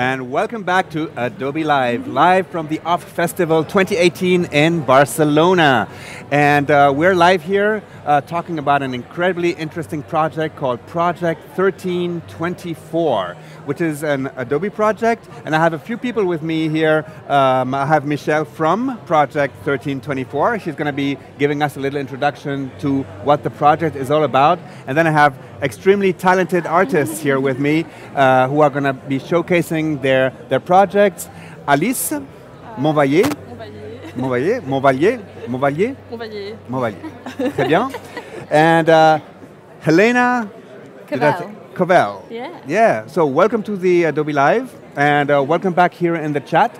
and welcome back to Adobe Live, live from the OFFF Festival 2018 in Barcelona. And we're live here talking about an incredibly interesting project called Project 1324, which is an Adobe project, and I have a few people with me here. I have Michelle from Project 1324. She's going to be giving us a little introduction to what the project is all about, and then I have extremely talented artists here with me who are going to be showcasing their projects. Alice Monvaillier. Monvaillier. Très bien. And Helena Covell. Yeah, so welcome to the Adobe Live, and welcome back here in the chat.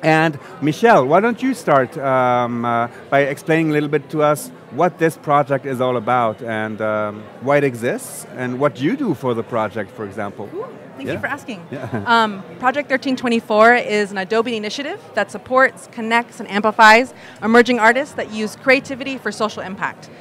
And Michelle, why don't you start by explaining a little bit to us what this project is all about and why it exists and what you do for the project, for example. Thank you for asking. Project 1324 is an Adobe initiative that supports, connects, and amplifies emerging artists that use creativity for social impact.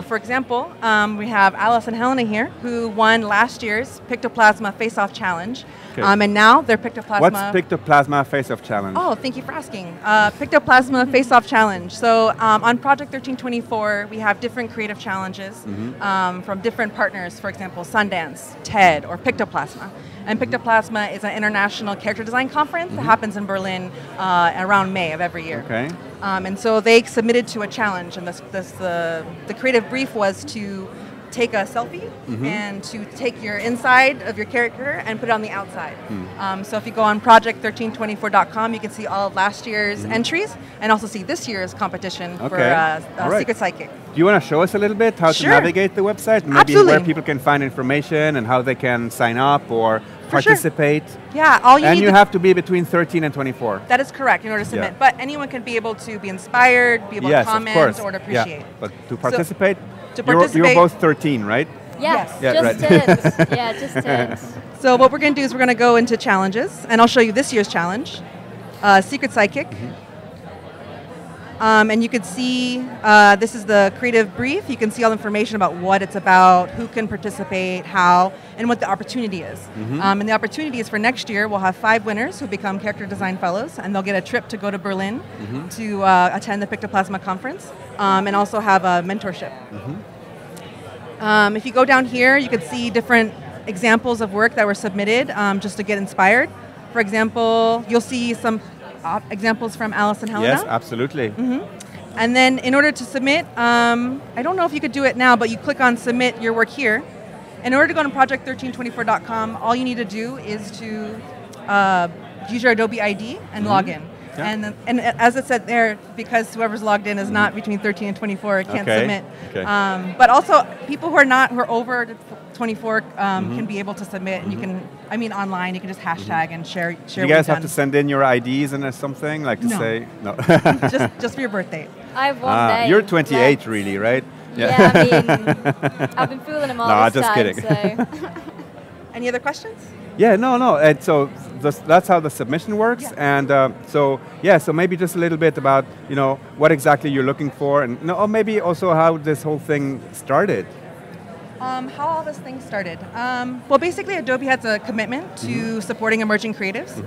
For example, we have Alice and Helena here, who won last year's Pictoplasma Face-Off Challenge. Okay. And now their Pictoplasma... What's Pictoplasma Face-Off Challenge? Oh, thank you for asking. Pictoplasma Face-Off Challenge. So on Project 1324, we have different creative challenges from different partners, for example, Sundance, TED, or Pictoplasma. And Pictoplasma is an international character design conference that happens in Berlin around May of every year. Okay. And so they submitted to a challenge, and the creative brief was to take a selfie and to take your inside of your character and put it on the outside. So if you go on project1324.com, you can see all of last year's entries and also see this year's competition for Secret Psychic. Do you want to show us a little bit how to navigate the website? Maybe where people can find information and how they can sign up or participate? Yeah, all you need you have to be between 13 and 24. That is correct in order to submit. But anyone can be able to be inspired, be able to comment, or to appreciate. Yeah. But to participate, you're both 13, right? Yes, just tens. Yeah, just tens. So what we're going to do is we're going to go into challenges, and I'll show you this year's challenge, Secret Psychic. And you can see, this is the creative brief. You can see all the information about what it's about, who can participate, how, and what the opportunity is. And the opportunity is for next year, we'll have 5 winners who become character design fellows, and they'll get a trip to go to Berlin to attend the Pictoplasma conference, and also have a mentorship. If you go down here, you can see different examples of work that were submitted just to get inspired. For example, you'll see some examples from Alice and Helena. Yes, absolutely. And then in order to submit, I don't know if you could do it now, but you click on submit your work here. In order to go to project1324.com, all you need to do is to use your Adobe ID and log in. And as it said there, because whoever's logged in is not between 13 and 24, it can't submit. But also, people who are over 24 can be able to submit, and you can, online, you can just hashtag and share. Do you guys have to send in your IDs and something, like to say? No. just for your birthday. I have 1 day. You're 28, really, right? Yeah, I've been fooling them all this just time. Kidding. So. Any other questions? Yeah, no. And so that's how the submission works. And so maybe just a little bit about what exactly you're looking for, and or maybe also how this whole thing started. How all this thing started? Well, basically, Adobe has a commitment to supporting emerging creatives.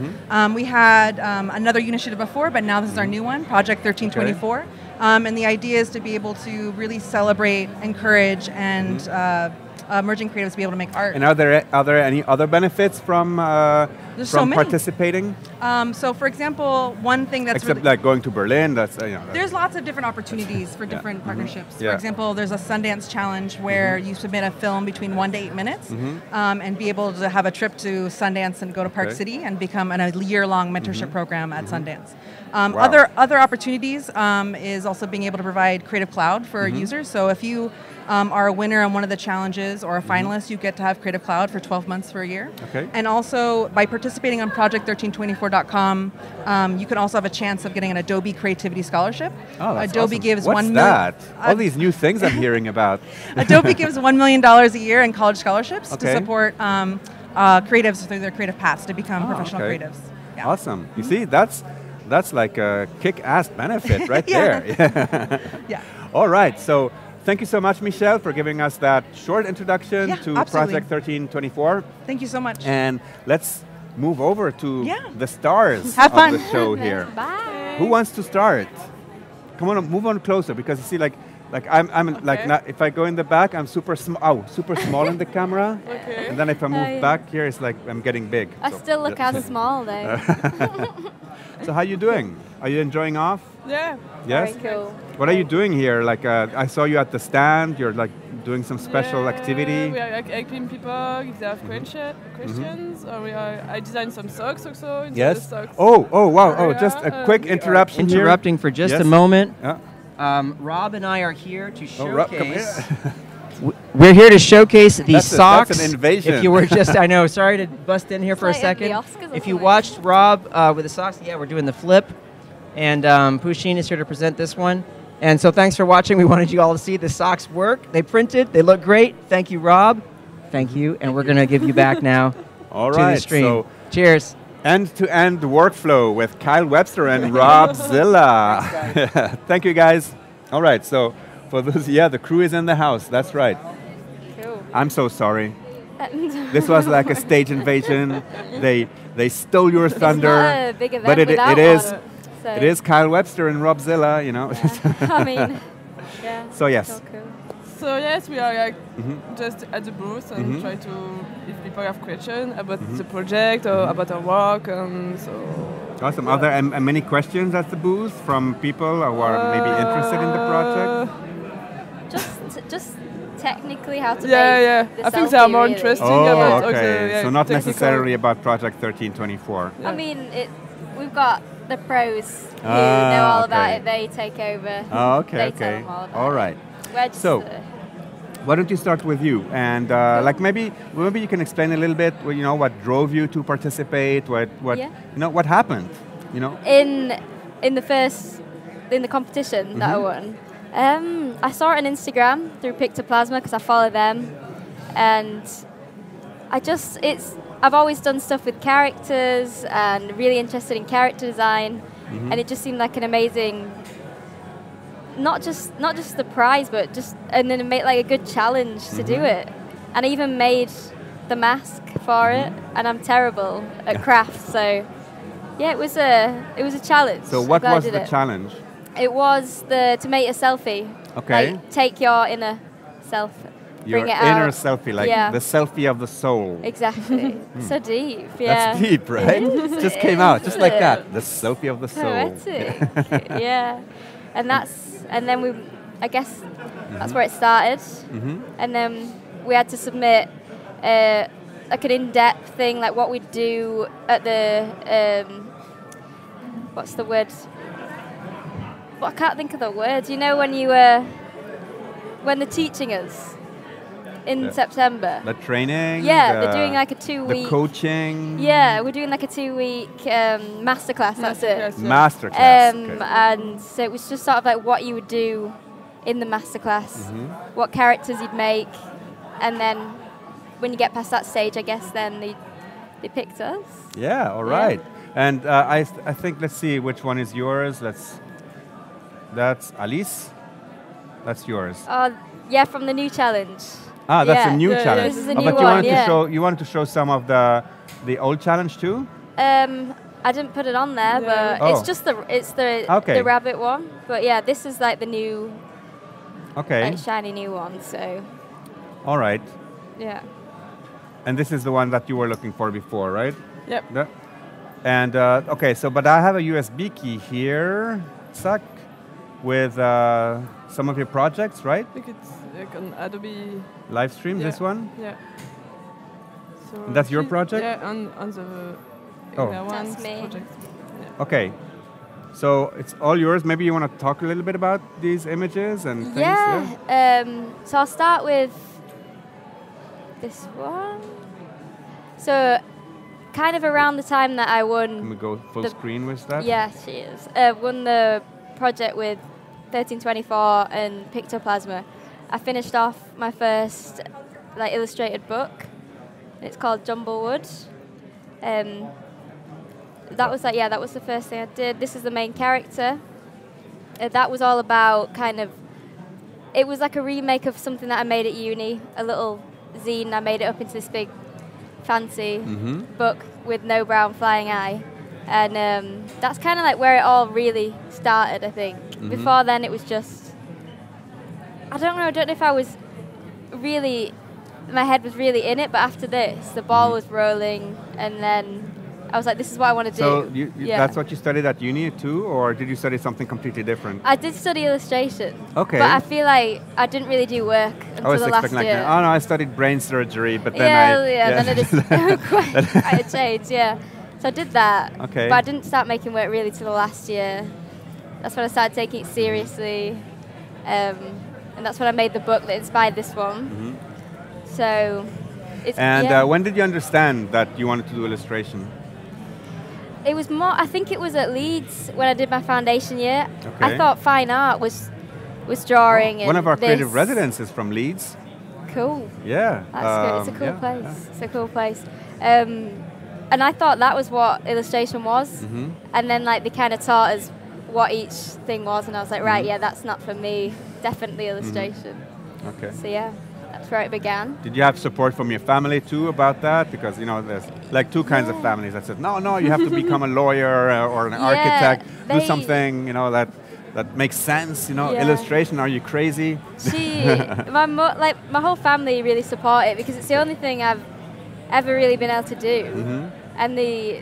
We had another initiative before, but now this is our new one, Project 1324. And the idea is to be able to really celebrate, encourage, and emerging creatives to be able to make art. And are there any other benefits from participating? So, for example, one thing that's except like going to Berlin. There's lots of different opportunities for different partnerships. For example, there's a Sundance challenge where you submit a film between 1 to 8 minutes, and be able to have a trip to Sundance and go to Park City and become a year-long mentorship program at Sundance. Other opportunities is also being able to provide Creative Cloud for users. So if you are a winner on one of the challenges or a finalist, you get to have Creative Cloud for 12 months for a year. And also, by participating on project1324.com, you can also have a chance of getting an Adobe Creativity Scholarship. Oh, that's Adobe awesome. gives What's that? All these new things I'm hearing about. Adobe gives $1 million a year in college scholarships to support creatives through their creative paths to become professional creatives. Yeah. Awesome. You see, that's like a kick-ass benefit right there. Yeah. All right. So thank you so much, Michelle, for giving us that short introduction to Project 1324. Thank you so much. And let's move over to the stars Have fun. of the show here. Bye. Who wants to start? Come on, move on closer, because you see, like I'm like, not, if I go in the back, I'm super small in the camera. Okay. And then if I move back here, it's like I'm getting big. I still look as small though. So how you doing? Are you enjoying off? Yeah. Yes? Very cool. What are you doing here? Like, I saw you at the stand. You're like doing some special activity. We are like helping people if they have questions. Or I designed some socks also. Yes. The socks. Oh, wow. Oh, just a quick interruption here. Interrupting for just Yes. a moment. Yeah. Rob and I are here to Oh, Rob, come showcase. here. We're here to showcase these socks. That's an invasion. If you were just, I know, sorry to bust in here for a like at the second. Oscars or If you something. watched Rob with the socks, yeah, we're doing the flip. And Pusheen is here to present this one. And so thanks for watching. We wanted you all to see the socks work. They printed. They look great. Thank you, Rob. Thank you. And we're going to give you back now All to right. the stream. So Cheers. end-to-end workflow with Kyle Webster and Rob Zilla. Thank you, guys. All right. So for those, the crew is in the house. That's right. Cool. I'm so sorry. This was like a stage invasion. They stole your thunder. It's not a big event but without it is. one, so. It is Kyle Webster and Rob Zilla, you know. I mean, yeah. So yes. So cool. So yes, we are like just at the booth and try to, if people have questions about the project or about our work, and so. Awesome. Are there many questions at the booth from people who are maybe interested in the project? Just technically how to make the I think they are selfie, more really. interesting Oh, about okay. So not technical. necessarily about Project 1324. Yeah. I mean, we've got the pros who know all about okay. it. They take over. Oh, okay, They okay. tell them all about All it. right. We're just, So, why don't you start with you, and like maybe you can explain a little bit, you know, what drove you to participate, what Yeah. you know, what happened, you know. in the competition that I won, I saw it on Instagram through Pictoplasma because I follow them, and I've always done stuff with characters and really interested in character design, and it just seemed like an amazing, not just the prize, but and then it made like a good challenge to do it, and I even made the mask for it, and I'm terrible at crafts, so yeah, it was a challenge. So I'm what glad I was did the it. challenge? It was to make a selfie. Okay. Like, take your inner self, Your bring it inner out. selfie, like Yeah. the selfie of the soul. Exactly. So deep. Yeah. That's deep, right? It Just is, came out, just like isn't that. it? The selfie of the soul. Poetic. Yeah. And then I guess that's where it started. And then we had to submit like an in-depth thing, like what we'd do at the what's the word? Well, I can't think of the word. You know when when they're teaching us in September. The training. Yeah, they're doing like a 2-week. The coaching. Yeah, we're doing like a 2-week masterclass. That's it. Masterclass. Okay. And so it was just sort of like what you would do in the masterclass, what characters you'd make, and then when you get past that stage, I guess then they picked us. Yeah. All right. And I think, let's see which one is yours. That's Alice. That's yours. Yeah, from the new challenge. Ah, that's Yeah. a new Yeah, challenge. This is a Oh, new but you one, wanted yeah. to show. You wanted to show some of the old challenge too. I didn't put it on there, Yeah. but Oh. it's just the Okay. rabbit one. But yeah, this is like the new, Okay. like shiny new one. So All right. yeah. And this is the one that you were looking for before, right? Yep. Yeah. And okay, so but I have a USB key here, Zach, with some of your projects, right? I think it's like an Adobe. Live stream, this one. Yeah. So And that's your project? Yeah, on the Oh. Helena That's one's me. project. Okay. So it's all yours. Maybe you want to talk a little bit about these images and things. Yeah. So I'll start with this one. So kind of around the time that I Can we won. go full The- screen with that? Yeah, she is. Won the project with 1324 and Pictoplasma. I finished off my first like illustrated book. It's called Jumblewood. That was that was the first thing I did. This is the main character. That was all about it was like a remake of something that I made at uni, a little zine. I made it up into this big fancy book with no brown flying eye. And that's kind of like where it all really started, I think. Before then it was just, I don't know if I was really, my head was really in it, but after this, the ball was rolling, and then I was like, this is what I want to do. So that's what you studied at uni too, or did you study something completely different? I did study illustration. Okay. But I feel like I didn't really do work until the last year. Oh no, I studied brain surgery, but then then it is quite a change, yeah. So I did that, okay. But I didn't start making work really till the last year. That's when I started taking it seriously, and that's when I made the book that inspired this one. So, it's, and when did you understand that you wanted to do illustration? It was more, I think it was at Leeds when I did my foundation year. Okay. I thought fine art was drawing. One of our creative residents is from Leeds. Cool. Yeah. That's good. It's a cool place. Yeah. It's a cool place. And I thought that was what illustration was. And then like they kind of taught us what each thing was, and I was like, right, yeah, that's not for me. Definitely illustration. Okay. So yeah. That's where it began. Did you have support from your family too about that? Because there's like two kinds of families that said, no, you have to become a lawyer or an architect, do something, that makes sense. Illustration. Are you crazy? My whole family really support it because it's the only thing I've ever really been able to do, and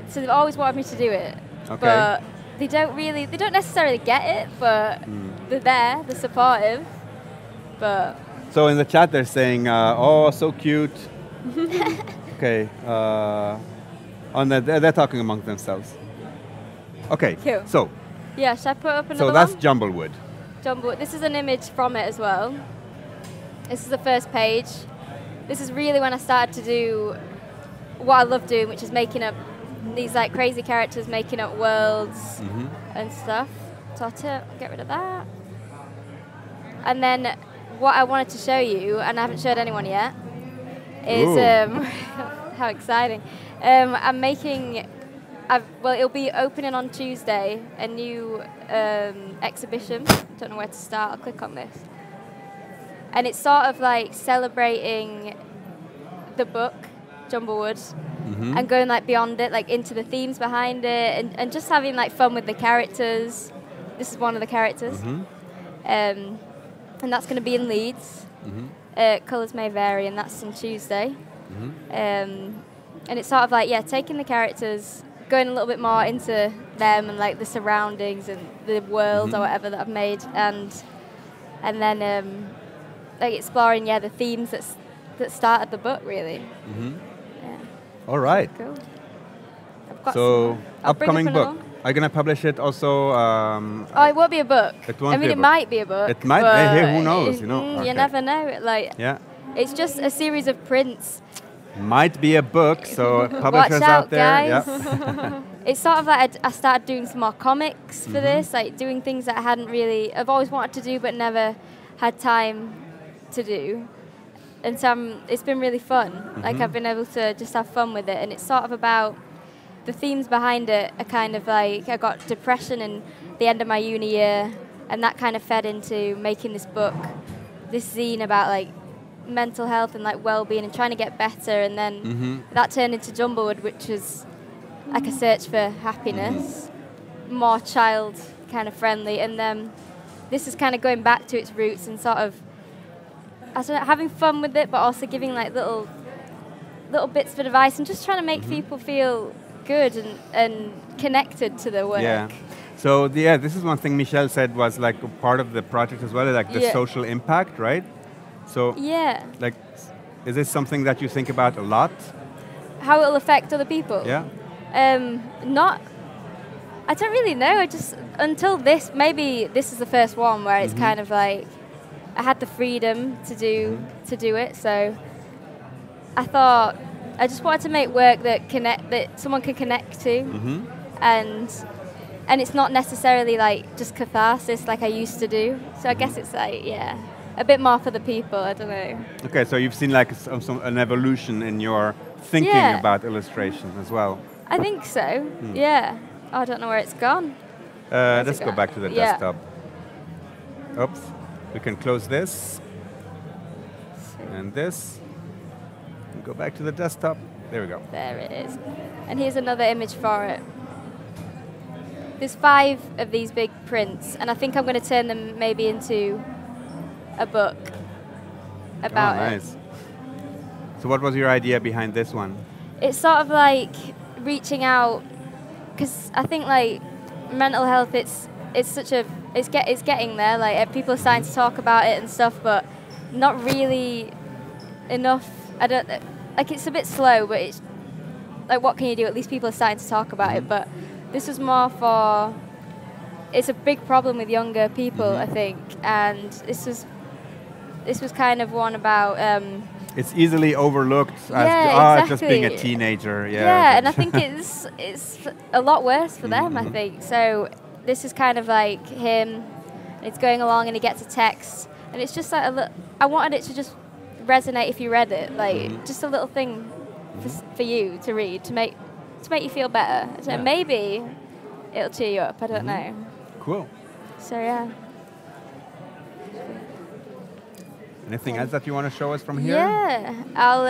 so they've always wanted me to do it. Okay. But they don't necessarily get it, but they're supportive. But. So in the chat they're saying, oh, so cute. Okay. They're talking among themselves. Okay. Cool. So. Yeah, should I put up another So that's Jumblewood. Jumblewood. This is an image from it as well. This is the first page. This is really when I started to do what I love doing, which is making up these like crazy characters, making up worlds and stuff. So I'll get rid of that. And then what I wanted to show you, and I haven't showed anyone yet, is how exciting. I'm making, it'll be opening on Tuesday, a new exhibition. Don't know where to start, I'll click on this. And it's sort of like celebrating the book, Jumblewood, and going like beyond it, like into the themes behind it, and just having like fun with the characters. This is one of the characters. And that's going to be in Leeds. Colours may vary, and that's on Tuesday. And it's sort of like, taking the characters, going a little bit more into them and like the surroundings and the world or whatever that I've made, and then like exploring the themes that started the book really. All right. Cool. I've got upcoming book. Are you going to publish it also? It won't be a book. It won't be a book. It might be a book. It might be. Who knows? You never know. It's just a series of prints. Might be a book, so publishers out there. Guys. Yeah. It's sort of like I started doing some more comics for this, like doing things that I've always wanted to do but never had time to do. And so it's been really fun. Like I've been able to just have fun with it, and it's sort of about the themes behind it are kind of like I got depression in the end of my uni year, and that kind of fed into making this book, this zine about like mental health and like well-being and trying to get better, and then that turned into Jumblewood, which was like a search for happiness, more child kind of friendly, and then this is kind of going back to its roots and sort of having fun with it, but also giving like little bits of advice and just trying to make people feel good and connected to the work. Yeah. So this is one thing Michelle said was like a part of the project as well, like the social impact, right? So like, is this something that you think about a lot? How it'll affect other people? Yeah. I don't really know. I just until this, maybe this is the first one where it's kind of like I had the freedom to do it. So I thought I just wanted to make work that someone can connect to, and it's not necessarily like just catharsis like I used to do. So I guess it's like a bit more for the people. I don't know. Okay, so you've seen like an evolution in your thinking about illustration as well. I think so. Yeah. Oh, I don't know where it's gone. Let's go back to the desktop. Oops. We can close this and this. And go back to the desktop. There we go. There it is. And here's another image for it. There's 5 of these big prints, and I think I'm going to turn them maybe into a book about it. Nice. So what was your idea behind this one? It's sort of like reaching out, because I think like mental health, it's getting there. Like people are starting to talk about it and stuff, but not really enough. I don't like. It's a bit slow, but it's like, what can you do? At least people are starting to talk about it. But this was more for. It's a big problem with younger people, I think, and this was kind of one about. It's easily overlooked as exactly. just being a teenager. Yeah, and I think it's a lot worse for them. I think so. This is kind of like him. It's going along, and he gets a text, and it's just like I wanted it to just resonate if you read it, like just a little thing for you to read to make you feel better. So maybe it'll cheer you up. I don't know. Cool. So yeah. Anything else that you want to show us from here? Yeah, I'll.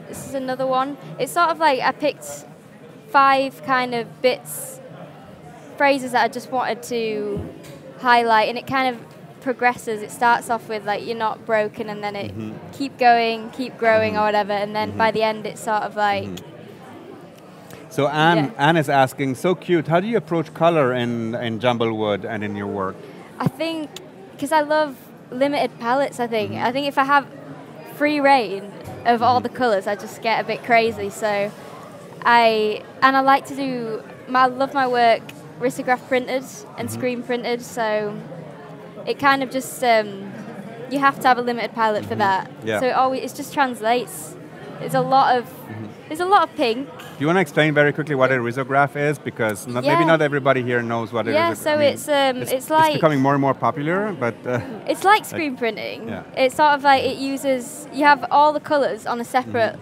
This is another one. It's sort of like I picked 5 kind of phrases that I just wanted to highlight, and it kind of progresses. It starts off with like you're not broken, and then it keep going, keep growing, or whatever, and then by the end it's sort of like. So Anne is asking, so cute. How do you approach color in Jumblewood and in your work? I think because I love limited palettes. I think if I have free reign of all the colors, I just get a bit crazy. So I like to do. I love my work risograph printed and screen printed. So it kind of just you have to have a limited palette for that. Yeah. So it just translates. There's a lot of pink. Do you want to explain very quickly what a risograph is? Because maybe not everybody here knows what it is. Yeah, so it's like... It's becoming more and more popular, but... it's like screen printing. Yeah. It's sort of like you have all the colours on a separate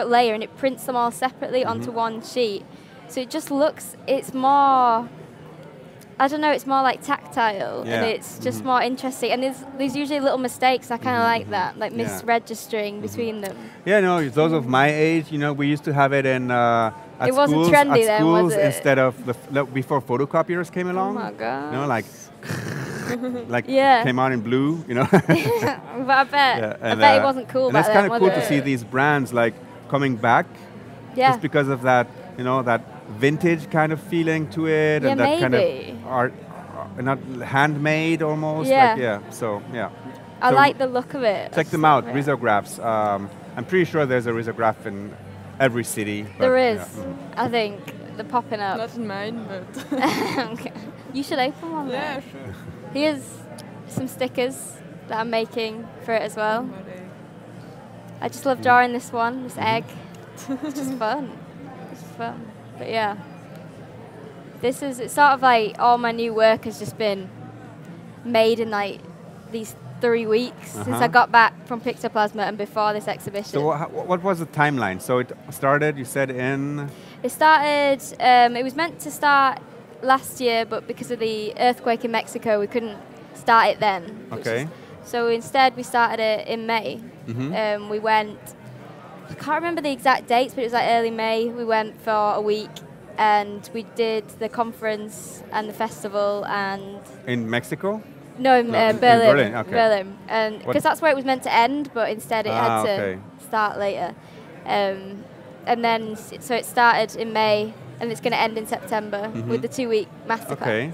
layer, and it prints them all separately onto one sheet. So it just looks, it's more... I don't know, it's more like tactile, and it's just more interesting. And there's usually little mistakes. I kind of like that, like misregistering between them. Yeah, no, those of my age, we used to have it in at it wasn't schools, trendy at then, was schools it? instead of before photocopiers came along. Oh my god! Like came out in blue, But I bet it wasn't cool. And it's kind of cool to see these brands like coming back, just because of that, that vintage kind of feeling to it, and that kind of art, not handmade almost. I like the look of it. Check them out, risographs. I'm pretty sure there's a risograph in every city. There is, I think. They're popping up. Not in mine, but... Okay. You should open one. Yeah, sure. Here's some stickers that I'm making for it as well. I just love drawing this one, this egg. It's just fun. It's just fun. But yeah, it's sort of like all my new work has just been made in like these 3 weeks since I got back from Pictoplasma and before this exhibition. So what was the timeline? So it started, you said, in... It started, it was meant to start last year, but because of the earthquake in Mexico, we couldn't start it then. Okay. So instead we started it in May. We went... I can't remember the exact dates, but it was like early May. We went for a week, and we did the conference and the festival and... In Mexico? No, in Berlin. In Berlin, okay. Berlin, and because that's where it was meant to end, but instead it had to start later. And then, so it started in May, and it's going to end in September with the 2-week masterclass. Okay.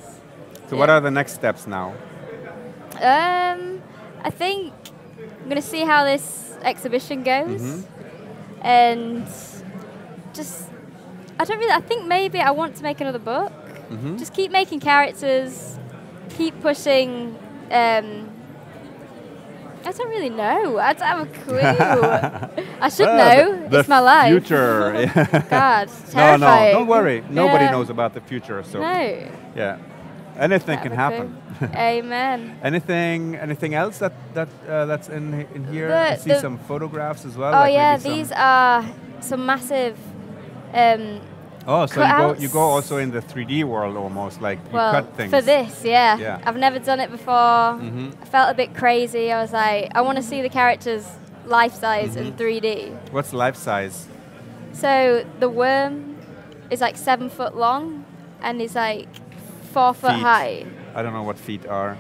So what are the next steps now? I think I'm going to see how this exhibition goes. And just, I think maybe I want to make another book. Just keep making characters, keep pushing. I don't really know. I don't have a clue. I should know. It's my life. Future. God, terrifying. No, don't worry. Nobody knows about the future. So no. Yeah. Anything can happen. Amen. Anything else that's in here? I see some photographs as well. Oh yeah, these are some massive. So you go also in the 3D world almost, like you cut things. For this, I've never done it before. I felt a bit crazy. I was like, I want to see the characters life size in 3D. What's life size? So the worm is like 7 foot long and is like 4 foot high. I don't know what feet are.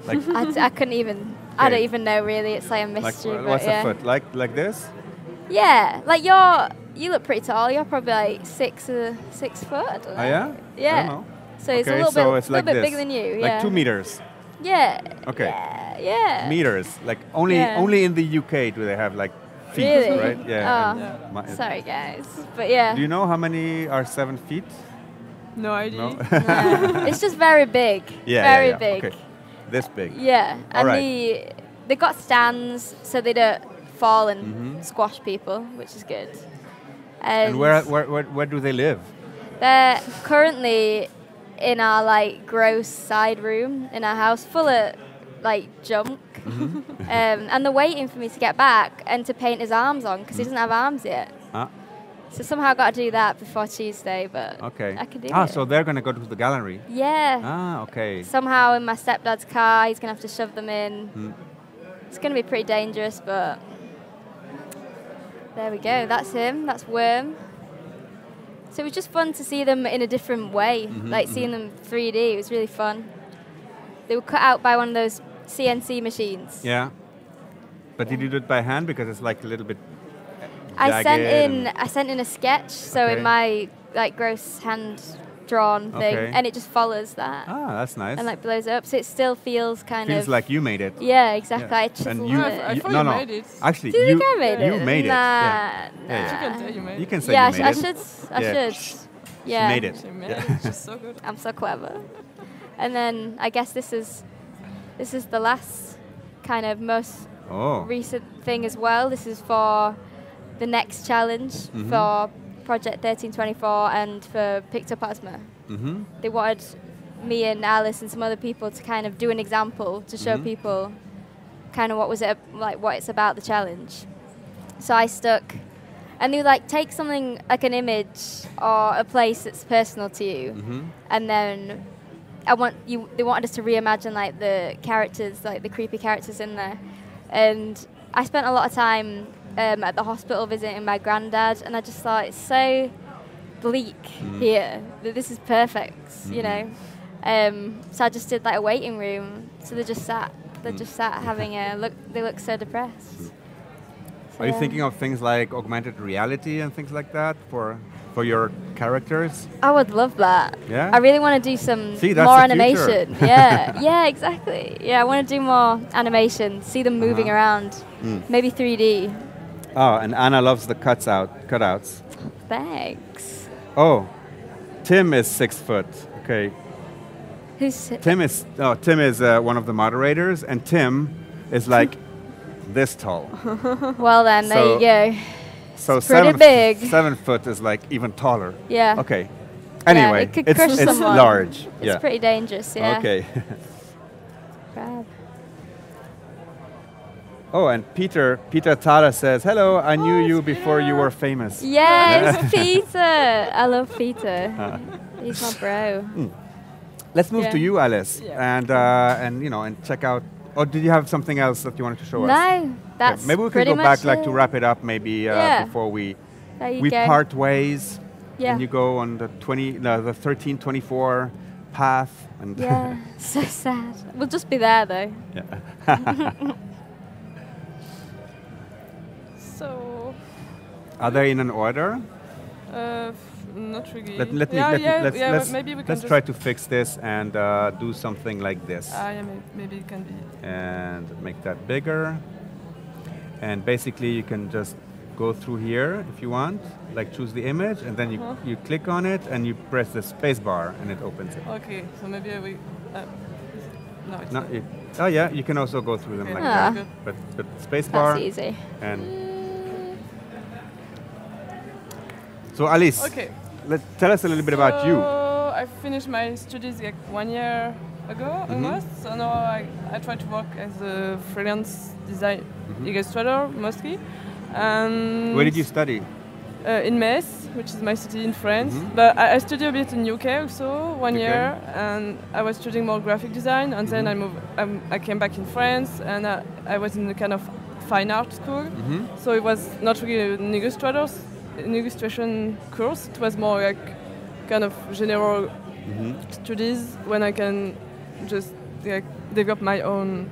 Like I couldn't even. I don't even know really. It's like a mystery. Like, what's a foot? Like this? Yeah, like you look pretty tall. You're probably like 6 foot. I don't know. Oh yeah? Yeah. I don't know. So it's a little bit bigger than you. Like 2 meters. Yeah. Okay. Yeah. Meters. Like only in the UK do they have like feet, really? right? Yeah. Oh. Sorry guys, but yeah. Do you know how many are 7 feet? No idea. No? No. It's just very big. Yeah. Very big. Okay. This big. Yeah. All and right. they got stands so they don't fall and squash people, which is good. And where do they live? They're currently in our like gross side room in our house, full of like junk. And they're waiting for me to get back and to paint his arms on because he doesn't have arms yet. So somehow I got to do that before Tuesday, but I can do it. So they're going to go to the gallery? Yeah. Okay. Somehow in my stepdad's car, he's going to have to shove them in. It's going to be pretty dangerous, but there we go. That's him. That's Worm. So it was just fun to see them in a different way, like seeing them 3D. It was really fun. They were cut out by one of those CNC machines. Yeah. But did you do it by hand because it's like a little bit I sent in a sketch, so in my like gross hand drawn thing, and it just follows that. Ah, that's nice. And like blows it up, so it still feels kind of. Feels like you made it. Yeah, exactly. Yeah. I chiseled I thought you made it. Actually, do you think I made it? You made it. Nah. You can say you made it. You can say you made it. I should. Yeah. She made it. She made it. She's so good. I'm so clever. And then I guess this is the last kind of most recent thing as well. This is for the next challenge for Project 1324 and for Pictoplasma. They wanted me and Alice and some other people to kind of do an example to show people kind of what it's about, the challenge. So I stuck, and they were like, take something like an image or a place that's personal to you, and then they wanted us to reimagine like the characters, like the creepy characters in there. And I spent a lot of time at the hospital visiting my granddad, and I just thought it's so bleak here that this is perfect, you know. So I just did like a waiting room. So they just sat having a look. They look so depressed. So, are you thinking of things like augmented reality and things like that for your characters? I would love that. Yeah. I really want to do some more animation. Yeah, exactly. Yeah, I want to do more animation. See them moving around. Maybe 3D. Oh, and Anna loves the cutouts. Thanks. Oh, Tim is 6 foot. Okay. Who's Tim is one of the moderators, and Tim is like this tall. Well then, there you go. So it's pretty big. 7 foot is like even taller. Yeah. Okay. Anyway, it could crush it's someone. large. It's pretty dangerous. Yeah. Okay. Grab. Oh, and Peter Tara says, hello, I knew you before you were famous. Yes, Peter. I love Peter. He's my bro. Let's move to you, Alice, and check out. Or did you have something else that you wanted to show us? No, that's maybe we can go back to wrap it up maybe before we part ways. Yeah. And you go on the 1324 path. And yeah, so sad. We'll just be there though. Yeah. So. Are they in an order? Not really. Let's try to fix this and do something like this. Maybe it can be. And make that bigger. And basically you can just go through here if you want, like choose the image, and then you click on it and you press the space bar and it opens it. Okay, so maybe no, it's not. Oh yeah, you can also go through them like that. But space bar. That's easy. And so Alice, tell us a little bit about you. I finished my studies like 1 year ago almost. So now I try to work as a freelance design illustrator mostly. And where did you study? In Metz, which is my city in France. But I studied a bit in UK also 1 year, and I was studying more graphic design. And then I came back in France, and I was in a kind of fine art school. So it was not really an illustrator an illustration course. It was more like kind of general studies when I can just like develop my own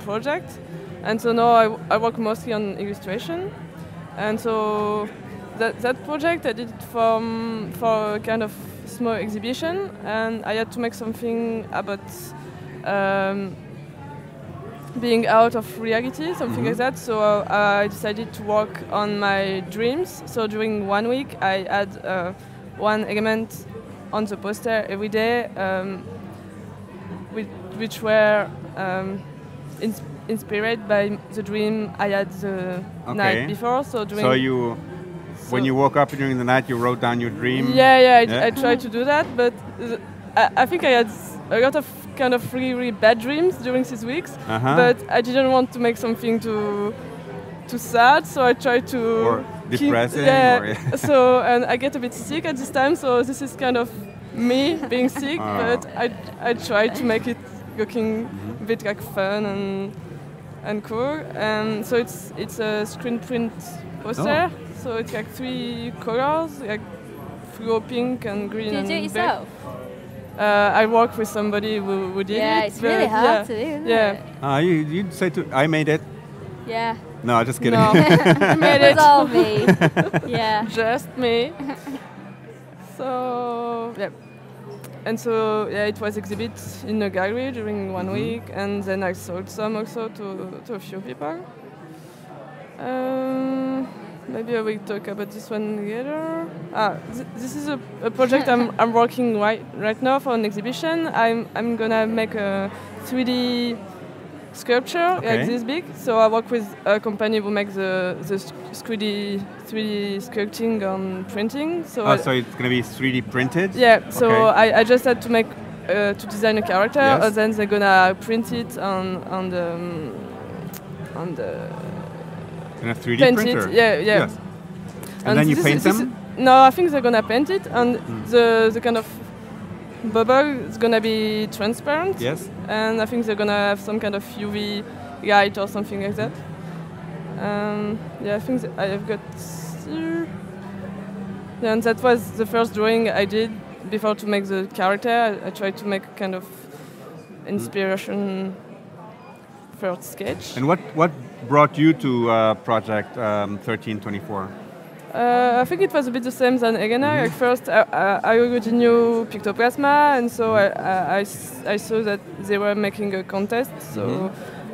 project. And so now I work mostly on illustration. And so that project I did it for a kind of small exhibition, and I had to make something about being out of reality, something like that. So I decided to work on my dreams. So during 1 week, I had one element on the poster every day, which were inspired by the dream I had the night before. So when you woke up during the night, you wrote down your dream? I tried to do that, but I think I had a lot of kind of really bad dreams during these weeks, but I didn't want to make something too sad, so I tried to... Or depressing? So, and I get a bit sick at this time, so this is kind of me being sick, but I tried to make it looking a bit like fun and cool. And so it's a screen print poster. So it's like 3 colors, like fluo pink and green and Did you do it yourself? I work with somebody who did it. Yeah, it's really hard to do, isn't it? You'd say I made it. Yeah. No, just kidding. No, you made it. It's all me. Yeah. Just me. So, yeah. And so, it was exhibit in a gallery during 1 week, and then I sold some also to a few people. Maybe I will talk about this one later. This is a project I'm working right now for an exhibition. I'm gonna make a 3D sculpture like this big. So I work with a company who makes the 3D sculpting on printing. So so it's gonna be 3D printed? Yeah. So I just had to make to design a character, and then they're gonna print it on the. In a 3D paint printer? It, yeah. Yes. And then you paint them? No, I think they're gonna paint it, and the kind of bubble is gonna be transparent. Yes. And I think they're gonna have some kind of UV light or something like that. I think I have got. And that was the first drawing I did before to make the character. I tried to make a kind of inspiration first sketch. And what brought you to project 1324? I think it was a bit the same than Helena. Like first, I already knew Pictoplasma, and so I saw that they were making a contest, so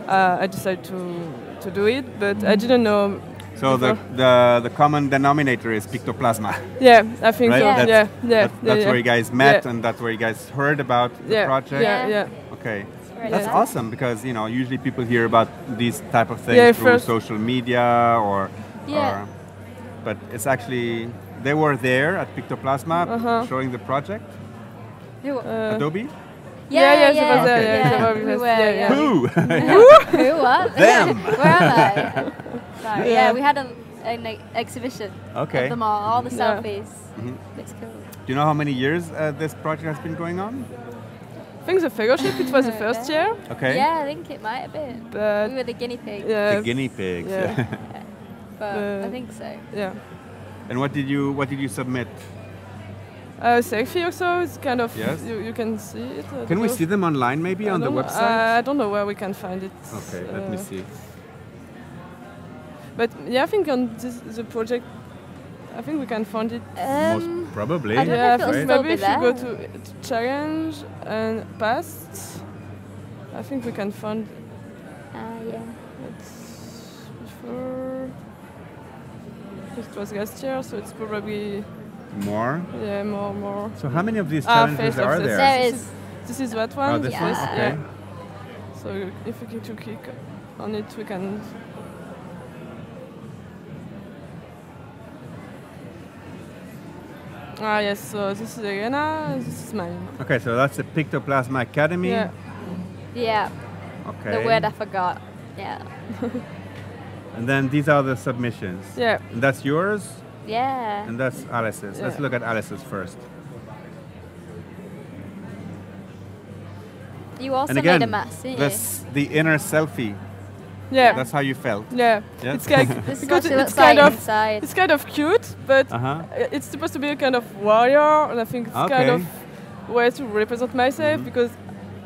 I decided to do it, but I didn't know. So the common denominator is Pictoplasma. Yeah, I think right? So. That's where you guys met, and that's where you guys heard about the project. Yeah. Okay. That's awesome, because usually people hear about these type of things through social media or but it's actually they were there at Pictoplasma showing the project. Adobe? Yeah. We were. Who? Who? What? Them. Where am I? Sorry. Yeah, we had an exhibition of them all the selfies. It's cool. Do you know how many years this project has been going on? I think the fellowship, it was the first year. Okay. Yeah, I think it might have been. But we were the guinea pigs. The guinea pigs. Yeah. But I think so. Yeah. And what did you submit? Selfie also. It's kind of you can see it. Can we see them online maybe on the website? I don't know where we can find it. Okay, let me see. But I think on the project, I think we can find it. Most probably. I don't know if it'll still maybe be if there. you go to challenge and past, I think we can find. Yeah. It's before. It was last year, so it's probably more. Yeah, more. So how many of these challenges are there? There is. This is that one. Oh, this one. Okay. So if we click on it, we can. Yes, so this is Helena, this is mine. Okay, so that's the Pictoplasma Academy. Yeah. Okay. The word I forgot. Yeah. And then these are the submissions. Yeah. And that's yours? Yeah. And that's Alice's. Let's look at Alice's first. You also and again, made a mask, didn't you? The inner selfie. Yeah. That's how you felt. Yeah. Yeah. It's like This is because what she it's looks like kind of inside. it's kind of cute, but it's supposed to be a kind of warrior, and I think it's kind of way to represent myself because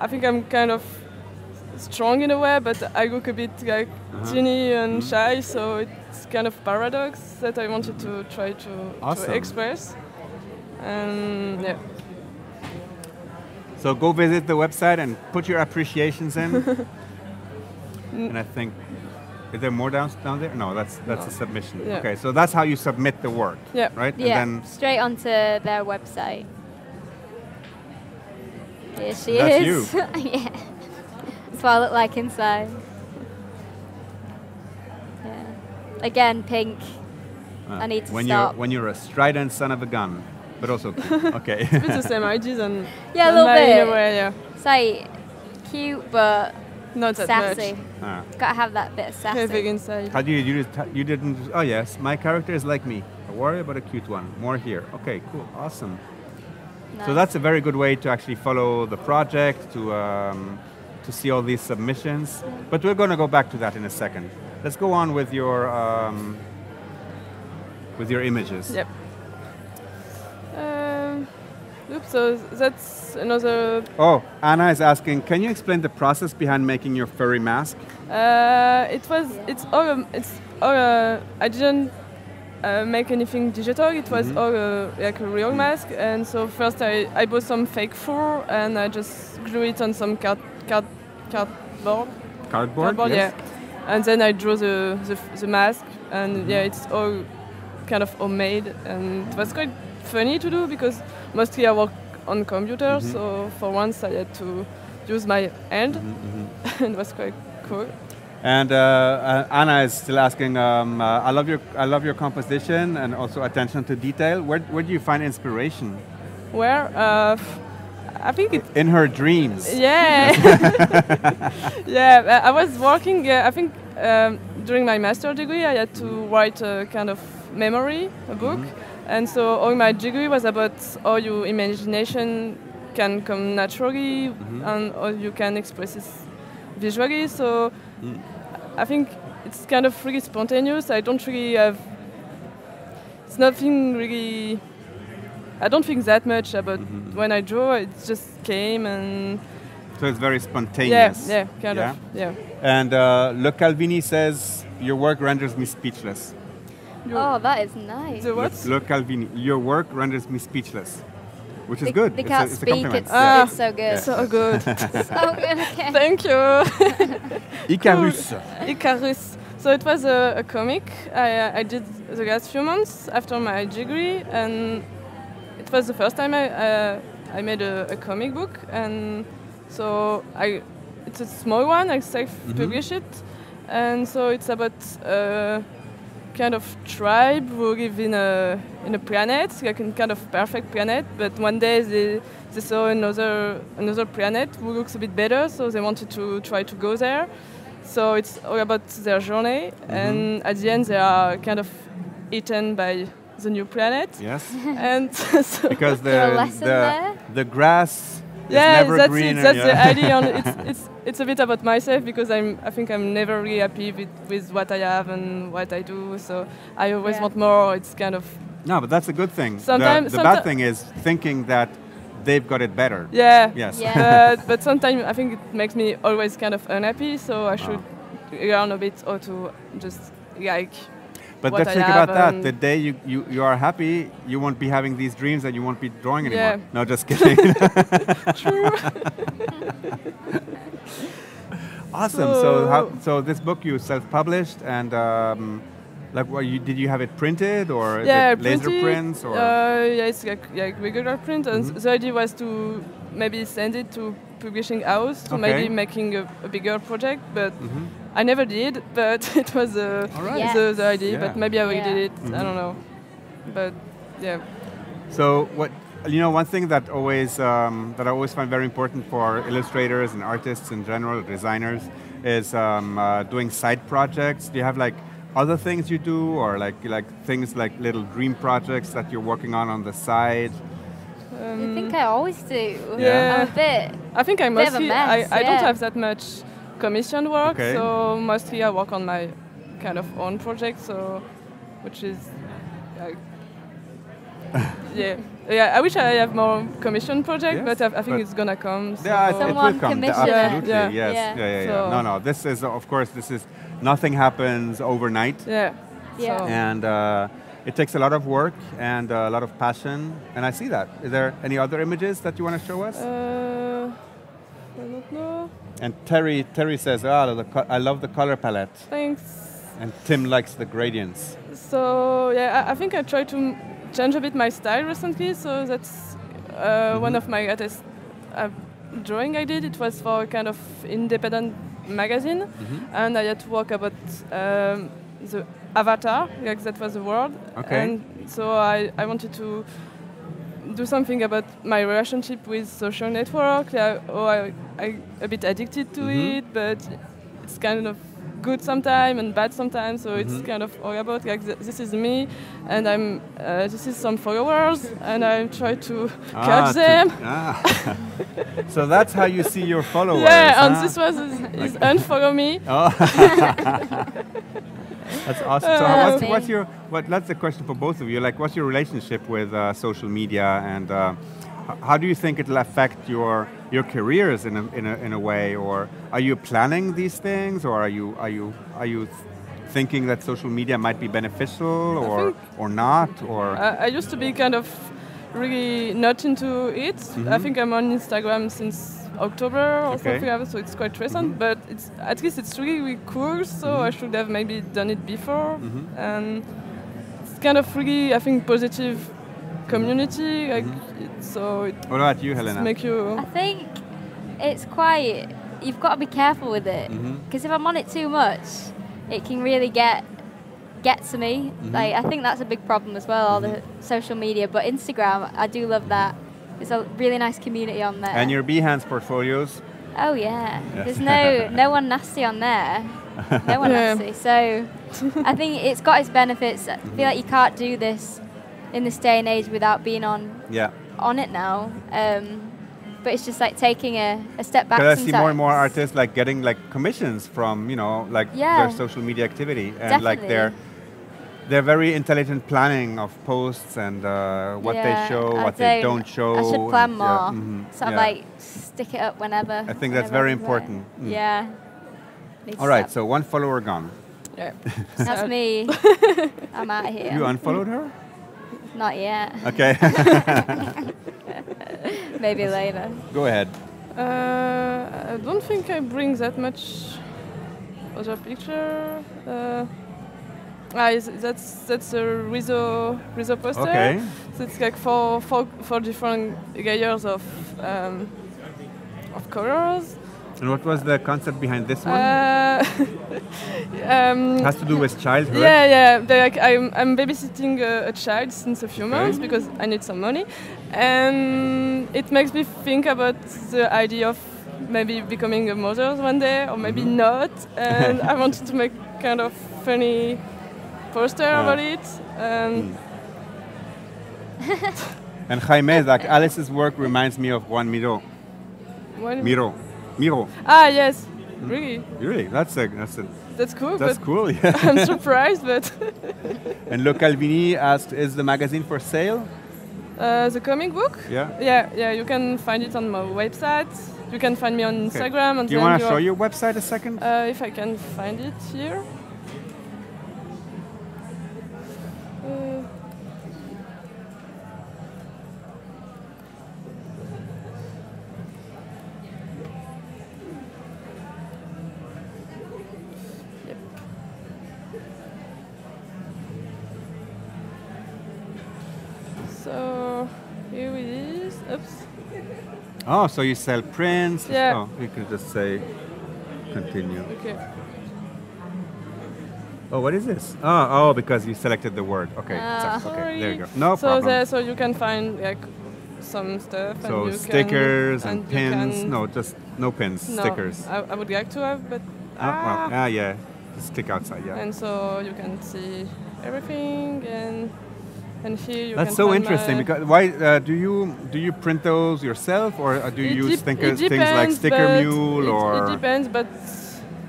I think I'm kind of strong in a way, but I look a bit like teeny and shy, so it's kind of paradox that I wanted to try to express. And yeah. So go visit the website and put your appreciations in. And I think, is there more down there? No, that's a submission. Yeah. Okay, so that's how you submit the work, Yeah. right? Yeah, And then straight onto their website. Here she That's is. you. Yeah. That's what I look like inside. Yeah. Again, pink. I need to stop. When you're a strident son of a gun, but also okay. It's the same ideas and Yeah, a little mine bit. in a way, yeah. It's like cute, but Not that sassy. much. Gotta have that bit of Heavy sassy. inside. How do you didn't? Oh yes, my character is like me, a warrior but a cute one. More here. Okay, cool, awesome. Nice. So that's a very good way to actually follow the project, to see all these submissions. But we're going to go back to that in a second. Let's go on with your images. Yep. Oops, so that's another. Oh, Anna is asking, can you explain the process behind making your furry mask? I didn't make anything digital. It was all like a real mask. And so first I bought some fake fur and I just glue it on some cardboard. Cardboard, yes. Yeah. And then I drew the mask, and yeah, it's all kind of homemade, and it was quite funny to do because mostly I work on computers, so for once I had to use my hand, and it was quite cool. And Anna is still asking, I love your composition and also attention to detail. Where do you find inspiration? Where? I think it. In her dreams. Yeah. Yeah, I was working, I think during my master degree I had to write a kind of memory, a book. And so all my degree was about how your imagination can come naturally and how you can express it visually. So I think it's kind of really spontaneous. I don't really have. It's nothing really. I don't think that much about when I draw. It just came and. So it's very spontaneous. Yeah, kind of. Yeah. And Le Calvini says, your work renders me speechless. Oh, that is nice. The what? Le Calvini, your work renders me speechless. Which is good. They can't it's a speak, compliment. it's so good. Yeah. So good. So good, okay. Thank you. Icarus. Icarus. So it was a comic I did the last few months after my degree, and it was the first time I made a comic book, and so it's a small one. I self-published it, and so it's about a kind of tribe who live in a planet, like a kind of perfect planet. But one day they saw another planet who looks a bit better, so they wanted to try to go there. So it's all about their journey, and at the end they are kind of eaten by the new planet. Yes. And so Because There a lesson there? the grass is yeah, never that's greener. it. That's the yeah. idea. And it's a bit about myself because I think I'm never really happy with what I have and what I do. So I always want more. It's kind of No, but that's a good thing. Sometimes- the bad thing is thinking that they've got it better. yeah. Yes. Yeah. But sometimes I think it makes me always kind of unhappy. So I should learn a bit how to just like. But what let's I think have about that. and- The day you are happy, you won't be having these dreams and you won't be drawing anymore. Yeah. No, just kidding. True. Awesome. So this book you self-published and did you have it printed or is it laser printed, prints or? yeah, it's like regular print, and the idea was to maybe send it to publishing house to maybe making a bigger project, but I never did. But it was right. the idea. Yeah. But maybe I will Yeah. did it. I don't know. But yeah. So one thing that I always find very important for illustrators and artists in general, designers, is doing side projects. Do you have like other things you do, or like things like little dream projects that you're working on the side? I think I always do. Yeah. I'm a bit. I think I Bit of a mostly mess, I don't yeah. have that much commission work. Okay. So mostly I work on my kind of own project. So, which is, yeah. I wish I have more commission projects, Yes, but I think it's gonna come. So. Yeah, it will Someone come. commission. Absolutely, Yeah. yes. Yeah. So- No, this is, of course, nothing happens overnight. Yeah. Yeah. So- And it takes a lot of work and a lot of passion, and I see that. Is there any other images that you want to show us? I don't know. And Terry says, I love the color palette. Thanks. And Tim likes the gradients. So yeah, I think I tried to change a bit my style recently. So that's one of my latest drawing I did. It was for a kind of independent magazine, and I had to work about the avatar, like that was the word. Okay. And so I wanted to do something about my relationship with social network. I a bit addicted to it, but it's kind of good sometimes and bad sometimes. So it's kind of all about like this is me, and this is some followers, and I try to catch them. So that's how you see your followers. Yeah, and huh? this was is unfollow me. Oh. That's awesome. So that's the question for both of you. Like, what's your relationship with social media, and how do you think it'll affect your careers in a way, or are you planning these things, or are you thinking that social media might be beneficial or not, or? I used to be kind of really not into it. I think I'm on Instagram since October or something like that, so it's quite recent, but at least it's really cool, so I should have maybe done it before. And it's kind of really, I think, positive community. Like What about you, Helena? Make you. I think it's quite. You've got to be careful with it, because if I'm on it too much, it can really get to me. Like, I think that's a big problem as well. All the social media, but Instagram, I do love that. There's a really nice community on there. And your Behance portfolios? Oh yeah. There's no one nasty on there. No one nasty. So I think it's got its benefits. I feel like you can't do this in this day and age without being on it now. But it's just like taking a step back. Because I see more and more artists like getting like commissions from their social media activity, and like they're very intelligent planning of posts and what they show, what they don't show. I should plan more. So I'm like, stick it up whenever. I think that's very important. Yeah. All right, so one follower gone. Yeah. That's me. I'm out of here. You unfollowed her? Not yet. Okay. Maybe later. Go ahead. I don't think I bring that much other picture. That's a Rizzo poster. Okay. So it's like four different layers of colors. And what was the concept behind this one? Has to do with childhood. Yeah. I'm babysitting a child since a few months because I need some money, and it makes me think about the idea of maybe becoming a mother one day, or maybe not. And I wanted to make kind of funny poster about it. And Jaime, like Alice's work reminds me of Juan Miro. Miro. Ah, yes. Really? That's cool. That's cool. Yeah. I'm surprised, but. And Le Calvini asked, "Is the magazine for sale?" The comic book? Yeah. You can find it on my website. You can find me on Instagram. And do you want to show your website a second? If I can find it here. So here it is. Oops. Oh, so you sell prints? Yeah. Oh, you can just say continue. Okay. Oh, what is this? Oh, because you selected the word. Okay, Sorry. there you go. No problem. So you can find like some stuff. So and you stickers can, and pins. No, just no pins. No, stickers. I would like to have, but yeah. Just stick outside. Yeah. And so you can see everything, and here you That's can so find interesting. Because why do you print those yourself, or do you use things like Sticker Mule or? It depends, but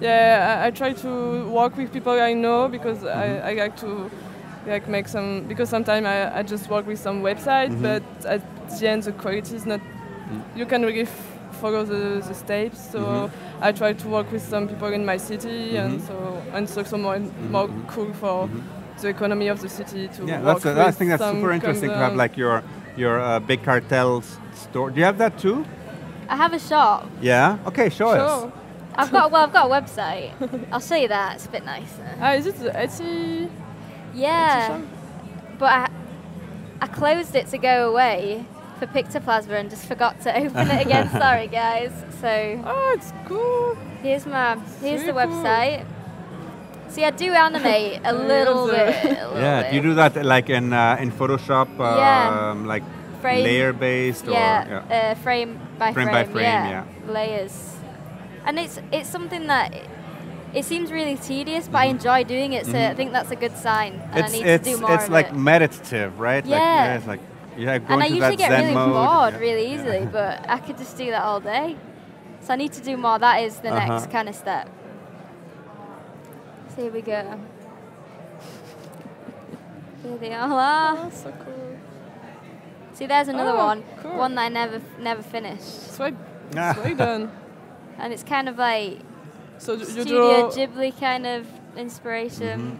yeah, I try to work with people I know because I like to make some, because sometimes I just work with some website, but at the end the quality is not, you can really follow the steps, so I try to work with some people in my city, and so it's also more cool for the economy of the city to work with. I think that's super interesting to have like your big cartels store. Do you have that too? I have a shop. Yeah. Okay, show us. I've got a website. I'll show you that. It's a bit nicer. Is it the Etsy? Yeah, but I closed it to go away for Pictoplasma and just forgot to open it again. Sorry, guys. So. Oh, it's cool. Here's the cool. website. See, I do animate a little bit. Do you do that like in Photoshop, like frame, layer based or frame by frame? Yeah, layers. And it's something that it seems really tedious, but I enjoy doing it. So I think that's a good sign. And I need to do more of it. It's like meditative, right? Yeah. It's like going and I to usually that get Zen really mode. bored really easily, but I could just do that all day. So I need to do more. That is the next kind of step. So here we go. Here they are. Oh, so cool. See, there's another one. Cool. One that I never finished. It's well done. And it's kind of like so you Studio Ghibli kind of inspiration.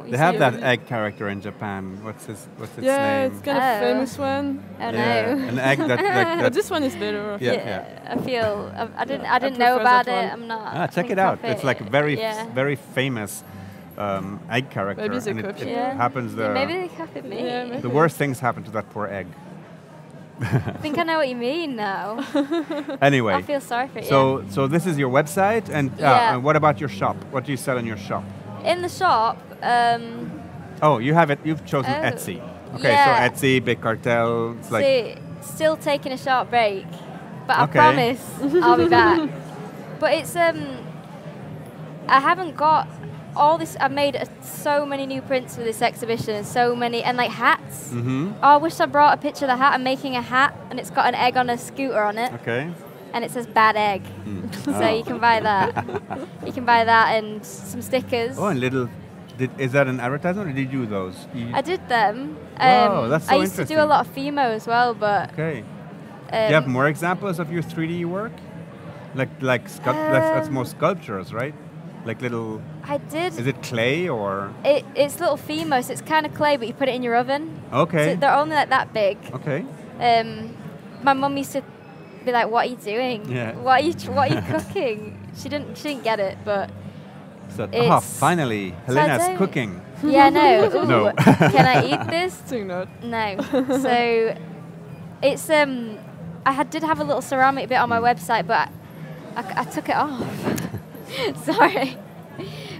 They have that egg character in Japan. What's its name? Yeah, it's kind of famous one. Oh no. An egg that this one is better. Yeah. I feel I didn't know about it. I'm not. Check it out. It's like a very famous egg character. Maybe it's a and copy. it happens maybe they copied me. Yeah, the worst things happen to that poor egg. I think I know what you mean now. Anyway, I feel sorry for you. So this is your website, and what about your shop? What do you sell in your shop? In the shop. You have it. You've chosen Etsy. Okay, so Etsy, Big Cartel. It's like still taking a short break, but I promise I'll be back. But it's I haven't got all this. I made so many new prints for this exhibition, and like hats. Oh, I wish I brought a picture of the hat. I'm making a hat, and it's got an egg on a scooter on it. Okay. And it says bad egg. So you can buy that. You can buy that and some stickers. Oh, and is that an advertisement, or did you do those? I did them. Wow, that's so I used to do a lot of Fimo as well, but. Okay. Do you have more examples of your 3D work? That's more sculptures, right? Like little. I did. Is it clay or? It's little Fimo, so it's kind of clay, but you put it in your oven. Okay. So they're only like that big. Okay. My mum used to be like, "What are you doing? Yeah. What are you cooking?" She didn't get it, but. So, finally, Helena's cooking. Yeah, no. Ooh, no. Can I eat this? Not. No. So it's I did have a little ceramic bit on my website, but I took it off. Sorry.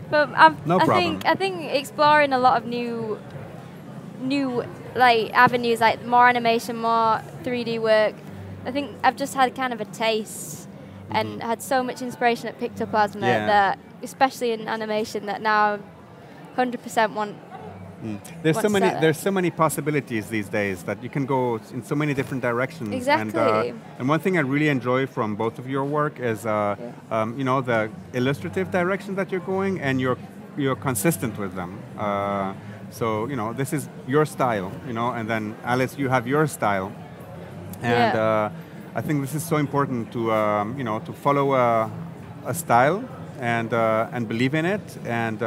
But I think exploring a lot of new like avenues, like more animation, more 3D work. I think I've just had kind of a taste and had so much inspiration at Pictoplasma that, especially in animation, that now 100% want. There's so many possibilities these days that you can go in so many different directions. Exactly. And one thing I really enjoy from both of your work is the illustrative direction that you're going, and you're consistent with them. So this is your style, and then Alice, you have your style, and I think this is so important to to follow a style and believe in it, and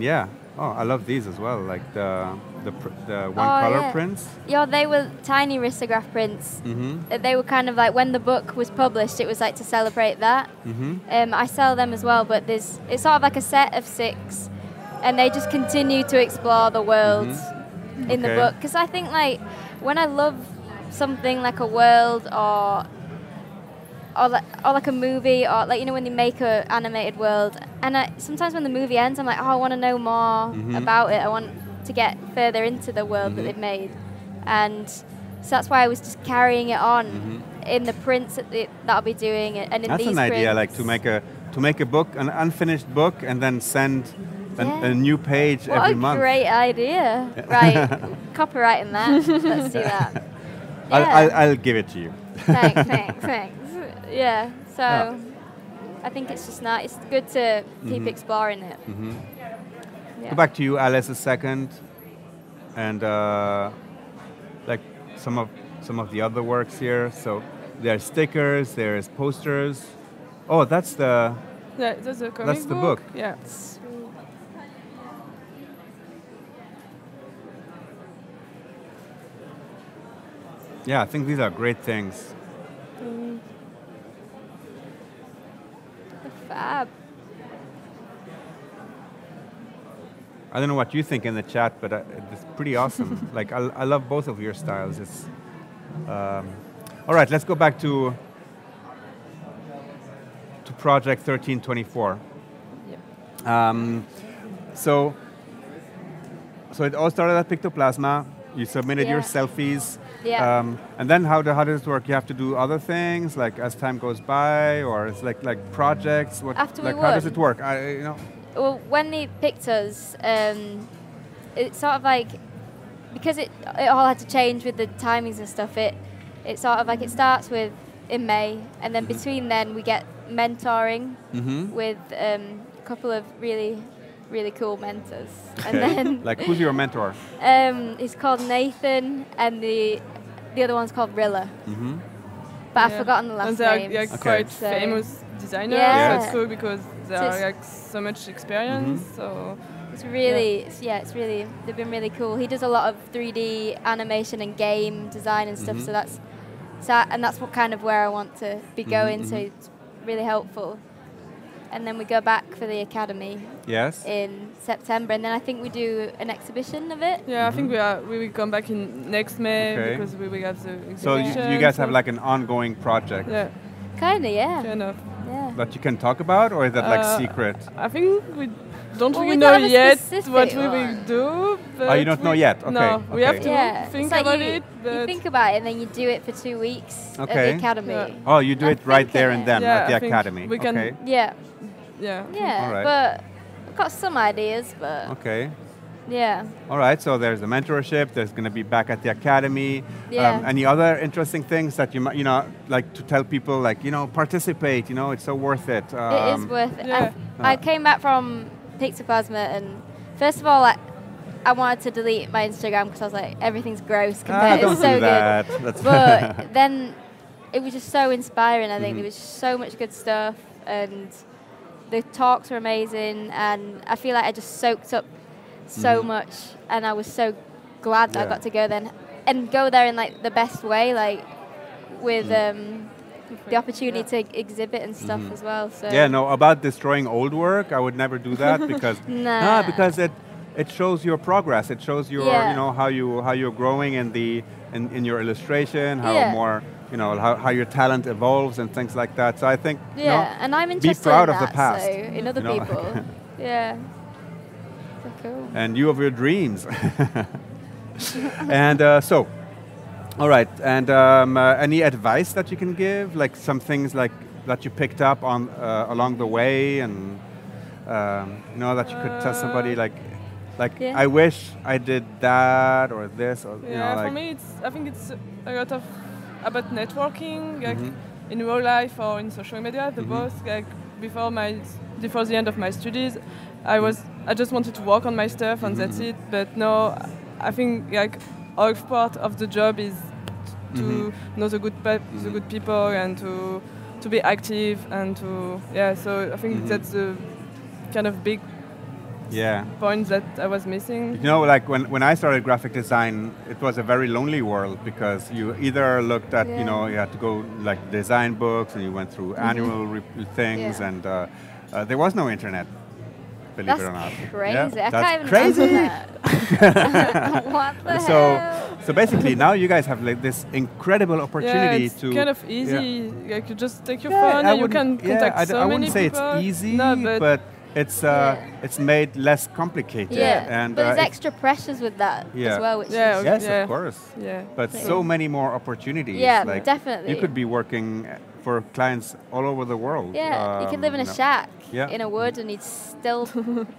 yeah. Oh, I love these as well, like the one color prints. Yeah, they were tiny risograph prints. They were kind of like when the book was published, it was like to celebrate that. I sell them as well, but it's sort of like a set of 6, and they just continue to explore the world in the book. Because I think like when I love something like a world or like a movie, or like when they make an animated world, and sometimes when the movie ends, I'm like, I want to know more about it. I want to get further into the world that they've made, and so that's why I was just carrying it on in the prints that I'll be doing, and in that's these an idea, prints. like to make a book, an unfinished book, and then send a new page every month. What a great idea! Right, copywriting that. Let's do that. Yeah. I'll give it to you. Thanks. Yeah, so I think it's just not. It's good to keep exploring it. Yeah. Go back to you, Alice, a second, and like some of the other works here. So there's stickers, there's posters. Oh, that's the That's a comic that's the book. Yeah. Yeah, I think these are great things. Fab. I don't know what you think in the chat, but it's pretty awesome. Like I love both of your styles. It's all right. Let's go back to project 1324. Yeah. So it all started at Pictoplasma. You submitted your Yeah. selfies. Yeah. And then how does it work? You have to do other things like as time goes by, or it's like projects. What, After we like how does won. it work? Well, when they picked us, it's sort of like, because it all had to change with the timings and stuff, it sort of like, it starts with in May, and then between then we get mentoring with a couple of really, really cool mentors. Okay. And then like who's your mentor? he's called Nathan, and the other one's called Rilla. But I've forgotten the last And they're name. quite So- famous designers. Yeah. That's cool because they So are it's- like so much experience. So It's really, it's really, they've been really cool. He does a lot of 3D animation and game design and stuff, so that's what kind of where I want to be going, so it's really helpful. And then we go back for the academy Yes. in September, and then I think we do an exhibition of it. yeah, I think we will come back in next May Okay. because we will have the So exhibition. you guys have like an ongoing project yeah, Kinda, yeah. kind of. Yeah. that you can talk about, or is that like secret? I think we don't Well, really we know don't have a yet specific what we will one. do. But Oh, you don't know yet? Okay, No, we have okay. to Yeah, think it's like about you, it. But you think about it, and then you do it for 2 weeks at Okay. the academy. Yeah. Oh, you do I'm it right there thinking and then Yeah, at the I think academy. we can- Okay. Yeah, yeah. yeah. All right. But I've got some ideas, but Okay. yeah. All right. So there's the mentorship. There's going to be back at the academy. Yeah. Any other interesting things that you might, like to tell people, like participate. It's so worth it. It is worth it. yeah. I came back from Pictoplasma, and first of all, I wanted to delete my Instagram because I was like, everything's gross compared. don't It's so do that. good. That's But then it was just so inspiring. I think there was so much good stuff, and the talks were amazing, and I feel like I just soaked up so much, and I was so glad that I Yeah. got to go then and go there in like the best way, like with the opportunity to exhibit and stuff as well. So Yeah. No, about destroying old work, I would never do that because Nah. because it shows your progress. It shows your Yeah. how you're growing in your illustration, how Yeah. more how your talent evolves and things like that. So I think yeah, and I'm interested proud in of the that, past, so in other people. Yeah. So cool. and you of your dreams. And so, all right. And any advice that you can give, like some things like that you picked up on along the way, and that you could tell somebody like Yeah. I wish I did that or this or Yeah, like for me, I think it's a lot of about networking, like in real life or in social media. The both, like before the end of my studies, I just wanted to work on my stuff and that's it. But no, I think like our part of the job is to know the good people and to be active and to So I think that's the kind of big point that I was missing. like when I started graphic design, it was a very lonely world because you either looked at, you had to go like design books and you went through annual things and there was no internet, believe it or not. That's crazy. Yeah, I that's can't even crazy. imagine that. What the hell? So basically now you guys have like this incredible opportunity it's to... kind of easy. Like you just take your Yeah, phone I and you can wouldn't- contact I so many wouldn't say people. it's easy, No, but it's made less complicated. Yeah, And, but there's it- extra pressures with that Yeah. as well, which Yeah, is... Yes, Yeah. of course. Yeah. But so many more opportunities. Yeah, like definitely. You could be working for clients all over the world. Yeah, you could live in a shack Yeah. in a wood and you'd still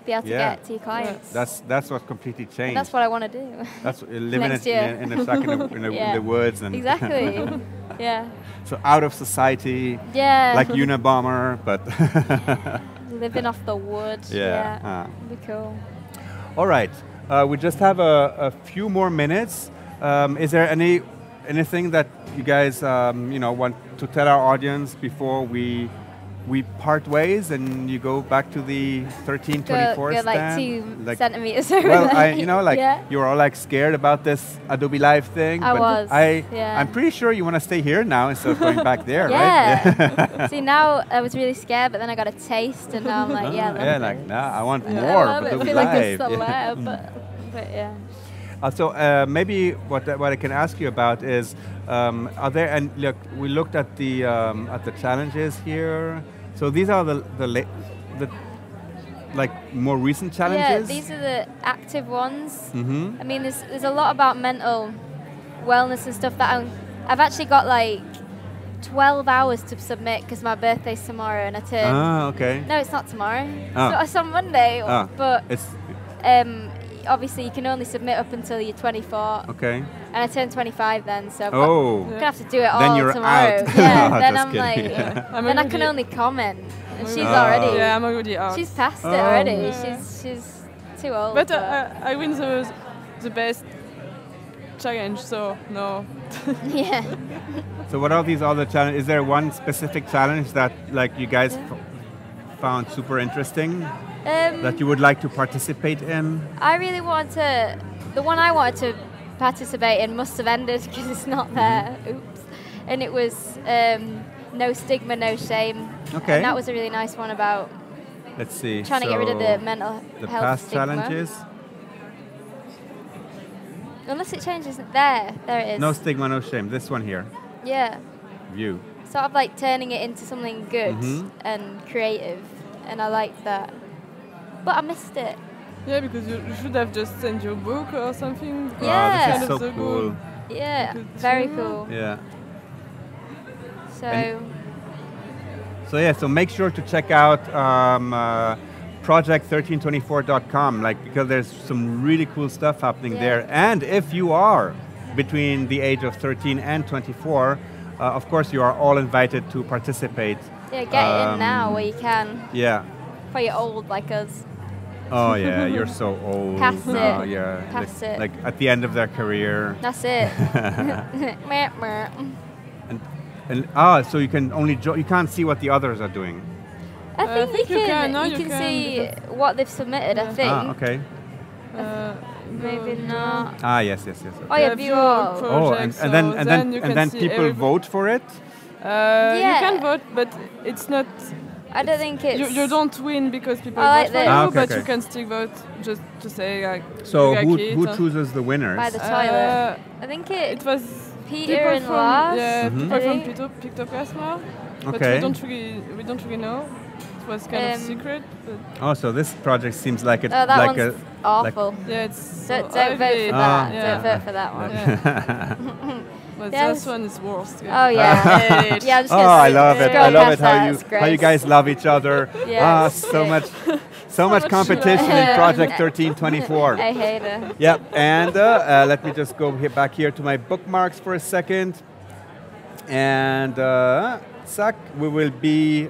be able to Yeah. get to your clients. That's what completely changed. And that's what I want to do. That's living next in year. in a shack in the Yeah. woods and Exactly. Yeah. So out of society, Yeah. like Unabomber, but Living off the wood. Yeah. It'd be cool. all right. We just have a few more minutes. Is there anything that you guys want to tell our audience before we part ways and you go back to the 1324 Go like stand? 2 centimeters over. Well, yeah. you were all like scared about this Adobe Live thing. I but was, I'm pretty sure you want to stay here now instead of going back there, right? Yeah. See, now I was really scared, but then I got a taste, and now I'm like, yeah, I love it. I want I more love of it. I Adobe feel like Live. it's still there, but yeah. So maybe what I can ask you about is, are there? And look, we looked at the challenges here. So these are the like more recent challenges. Yeah, these are the active ones. Mm-hmm. I mean, there's a lot about mental wellness and stuff that I've actually got like 12 hours to submit because my birthday's tomorrow and I turn. Ah, okay. No, it's not tomorrow. Ah. It's on Monday, Ah. but It's obviously you can only submit up until you're 24. okay. And I turn 25 then, so I'm Oh. gonna have to do it Then all you're tomorrow. out. Yeah, Oh, then just I'm kidding. like, Yeah. I'm then I already- can only comment, and she's Oh. already, Yeah, I'm already out. she's past it Oh. already. Yeah. She's too old. But I win the best challenge, so no. yeah. So what are these other challenges? Is there one specific challenge that like you guys found super interesting that you would like to participate in? I really wanted to. The one I wanted to participate in must have ended because it's not there. Oops. And it was no stigma, no shame. Okay. And that was a really nice one about Let's see. trying to get rid of the mental the health past stigma. challenges. Unless it changes. There it is. No stigma, no shame. This one here. Yeah. View. Sort of like turning it into something good Mhm. and creative, and I liked that. But I missed it. Yeah, because you should have just sent your book or something. Wow, Yeah. this is so Kind of cool. Yeah, Good very too. cool. Yeah. So And- So yeah, so make sure to check out project1324.com, like because there's some really cool stuff happening Yeah. there. And if you are between the age of 13 and 24, of course you are all invited to participate. yeah, get in now where you can. Yeah. For you're old like us. Oh yeah, you're so old. Past now, it. Yeah. Past like, it. like at the end of their career. That's it. Meh, meh. And so you can only you can't see what the others are doing. I think you can. now You can see what they've submitted. I think. Ah, okay. Maybe not. Ah, yes. Okay. Oh yeah, view all. Oh, and then so and then you then and can then see people everybody. vote for it. You can vote, but it's not. I don't think it's. You don't win because people I like vote for this. you, Ah, okay, but okay. you can still vote just to say like. So you like who it, chooses the winners? By the toilet. I think It was Peter people and from Lars. people I from think. Pictoplasma, but Okay. we don't really know. It was kind of secret, but Oh, so this project seems like it's Oh, that like one's a awful. yeah, it's Don't so vote ugly. for that. Ah. Don't vote for that one. Yeah. But Yes. this one is worse. Oh yeah. Yeah, I'm just Oh, gonna I love it. scroll I love past it that. how It's you great. guys love each other. Yeah, it's so sick. much so much much competition in love. Project 1324. I hate it. Yep, and let me just go back here to my bookmarks for a second. And Zach, we will be,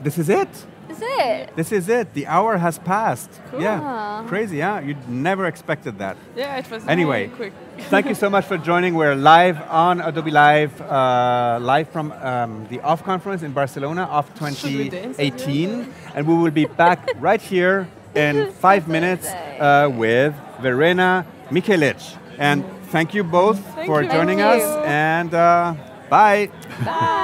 this is it. Is it? This is it. The hour has passed. Cool. Yeah, Aw. crazy, yeah? You'd never expected that. Yeah, it was Anyway, really quick. Thank you so much for joining. We're live on Adobe Live, live from the OFF conference in Barcelona, OFF Should we dance 2018. And we will be back right here in 5 minutes with Verena Michelic. And thank you both Thank for you. joining Thank us. you. And bye. Bye.